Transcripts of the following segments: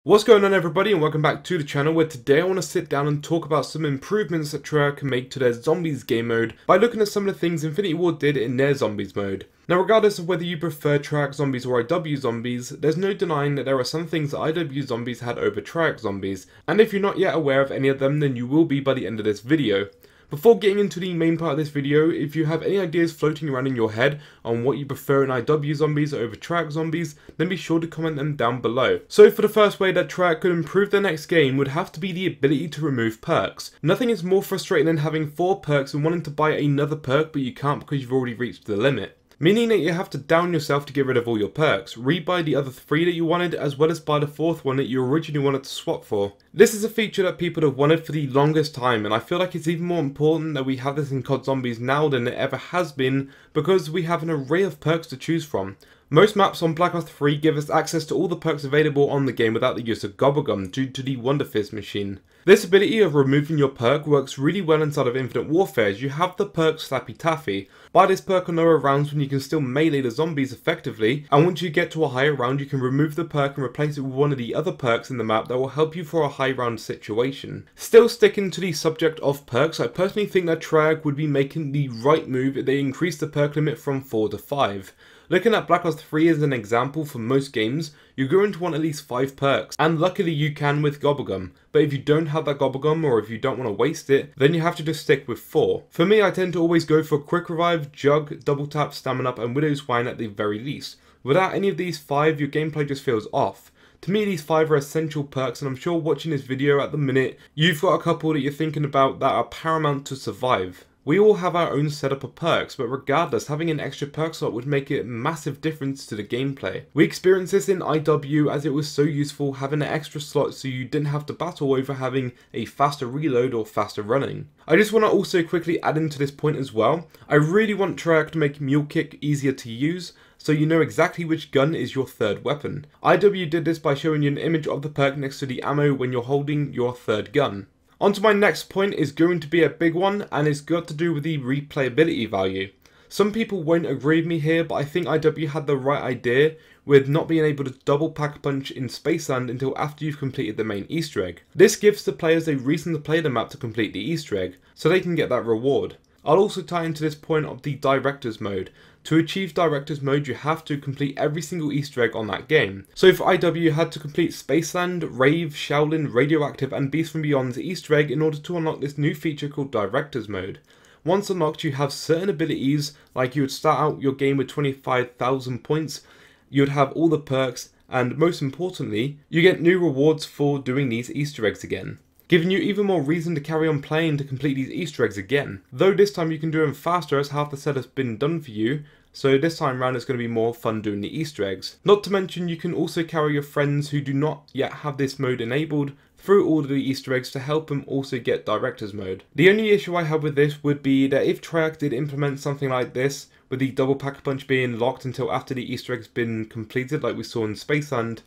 What's going on, everybody, and welcome back to the channel, where today I want to sit down and talk about some improvements that Treyarch can make to their zombies game mode by looking at some of the things Infinity Ward did in their zombies mode. Now, regardless of whether you prefer Treyarch zombies or IW zombies, there's no denying that there are some things that IW zombies had over Treyarch zombies, and if you're not yet aware of any of them, then you will be by the end of this video. Before getting into the main part of this video, if you have any ideas floating around in your head on what you prefer in IW zombies over Treyarch zombies, then be sure to comment them down below. So for the first way that Treyarch could improve their next game would have to be the ability to remove perks. Nothing is more frustrating than having 4 perks and wanting to buy another perk but you can't because you've already reached the limit. Meaning that you have to down yourself to get rid of all your perks, rebuy the other 3 that you wanted, as well as buy the 4th one that you originally wanted to swap for. This is a feature that people have wanted for the longest time, and I feel like it's even more important that we have this in COD Zombies now than it ever has been, because we have an array of perks to choose from. Most maps on Black Ops 3 give us access to all the perks available on the game without the use of Gobblegum due to the Wonder Fist machine. This ability of removing your perk works really well inside of Infinite Warfare, as you have the perk Slappy Taffy. Buy this perk on lower rounds when you can still melee the zombies effectively, and once you get to a higher round you can remove the perk and replace it with one of the other perks in the map that will help you for a high round situation. Still sticking to the subject of perks, I personally think that Treyarch would be making the right move if they increase the perk limit from 4 to 5. Looking at Black Ops 3 as an example, for most games, you're going to want at least 5 perks, and luckily you can with Gobblegum, but if you don't have that Gobblegum or if you don't want to waste it, then you have to just stick with 4. For me, I tend to always go for Quick Revive, Jug, Double Tap, Stamina Up and Widow's Wine at the very least. Without any of these 5, your gameplay just feels off. To me, these 5 are essential perks, and I'm sure watching this video at the minute, you've got a couple that you're thinking about that are paramount to survive. We all have our own setup of perks, but regardless, having an extra perk slot would make a massive difference to the gameplay. We experienced this in IW as it was so useful having an extra slot so you didn't have to battle over having a faster reload or faster running. I just want to also quickly add into this point as well, I really want Treyarch to make Mule Kick easier to use, so you know exactly which gun is your 3rd weapon. IW did this by showing you an image of the perk next to the ammo when you're holding your 3rd gun. On to my next point is going to be a big one, and it's got to do with the replayability value. Some people won't agree with me here, but I think IW had the right idea with not being able to double pack punch in Spaceland until after you've completed the main Easter egg. This gives the players a reason to play the map to complete the Easter egg, so they can get that reward. I'll also tie into this point of the Director's Mode. To achieve Director's Mode, you have to complete every single Easter egg on that game. So for IW, you had to complete Spaceland, Rave, Shaolin, Radioactive and Beast from Beyond's Easter egg in order to unlock this new feature called Director's Mode. Once unlocked, you have certain abilities, like you would start out your game with 25,000 points, you would have all the perks, and most importantly, you get new rewards for doing these Easter eggs again, giving you even more reason to carry on playing to complete these Easter eggs again. Though this time you can do them faster as half the set has been done for you, so this time round it's going to be more fun doing the Easter eggs. Not to mention you can also carry your friends who do not yet have this mode enabled through all of the Easter eggs to help them also get Director's Mode. The only issue I have with this would be that if Treyarch did implement something like this, with the double pack punch being locked until after the Easter egg's been completed like we saw in Spaceland,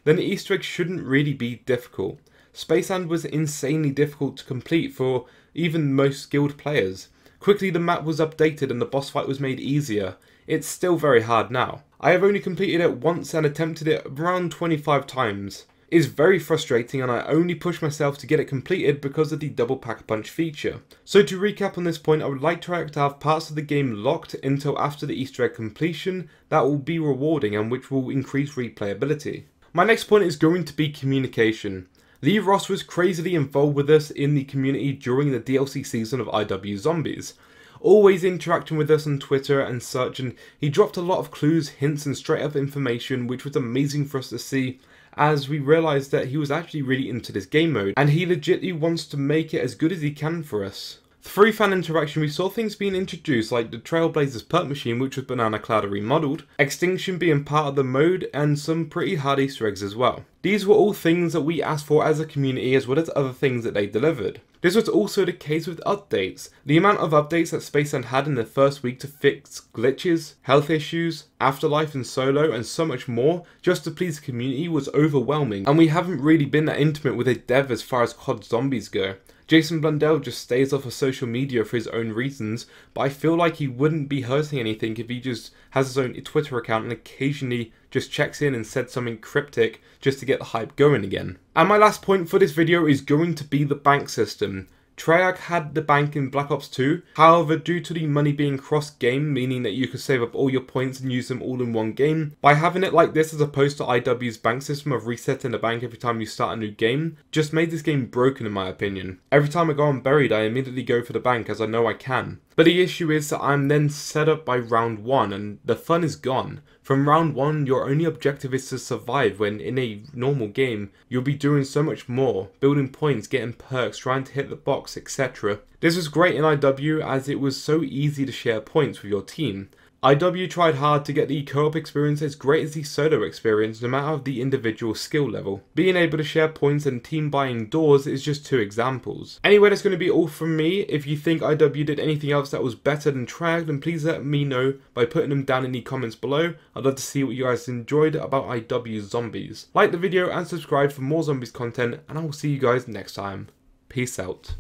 then the Easter egg shouldn't really be difficult. Spaceland was insanely difficult to complete for even most skilled players. Quickly the map was updated and the boss fight was made easier. It's still very hard now. I have only completed it once and attempted it around 25 times. It is very frustrating and I only push myself to get it completed because of the double pack punch feature. So to recap on this point, I would like Treyarch to have parts of the game locked until after the Easter egg completion that will be rewarding and which will increase replayability. My next point is going to be communication. Lee Ross was crazily involved with us in the community during the DLC season of IW Zombies, always interacting with us on Twitter and such, and he dropped a lot of clues, hints and straight up information which was amazing for us to see, as we realised that he was actually really into this game mode and he legitimately wants to make it as good as he can for us. Through fan interaction we saw things being introduced like the Trailblazers perk machine, which was Banana Clouder remodeled, Extinction being part of the mode, and some pretty hard Easter eggs as well. These were all things that we asked for as a community, as well as other things that they delivered. This was also the case with updates. The amount of updates that Spaceland had in the first week to fix glitches, health issues, Afterlife and Solo and so much more just to please the community was overwhelming, and we haven't really been that intimate with a dev as far as COD Zombies go. Jason Blundell just stays off of social media for his own reasons, but I feel like he wouldn't be hurting anything if he just has his own Twitter account and occasionally just checks in and said something cryptic just to get the hype going again. And my last point for this video is going to be the bank system. Treyarch had the bank in Black Ops 2, however due to the money being cross-game, meaning that you could save up all your points and use them all in one game, by having it like this as opposed to IW's bank system of resetting the bank every time you start a new game, just made this game broken in my opinion. Every time I go on buried I immediately go for the bank as I know I can. But the issue is that I'm then set up by round 1 and the fun is gone. From round 1 your only objective is to survive, when in a normal game you'll be doing so much more, building points, getting perks, trying to hit the box, etc. This was great in IW as it was so easy to share points with your team. IW tried hard to get the co-op experience as great as the solo experience no matter the individual skill level. Being able to share points and team buying doors is just 2 examples. Anyway, that's going to be all from me. If you think IW did anything else that was better than Treyarch, then please let me know by putting them down in the comments below. I'd love to see what you guys enjoyed about IW's Zombies. Like the video and subscribe for more Zombies content, and I will see you guys next time. Peace out.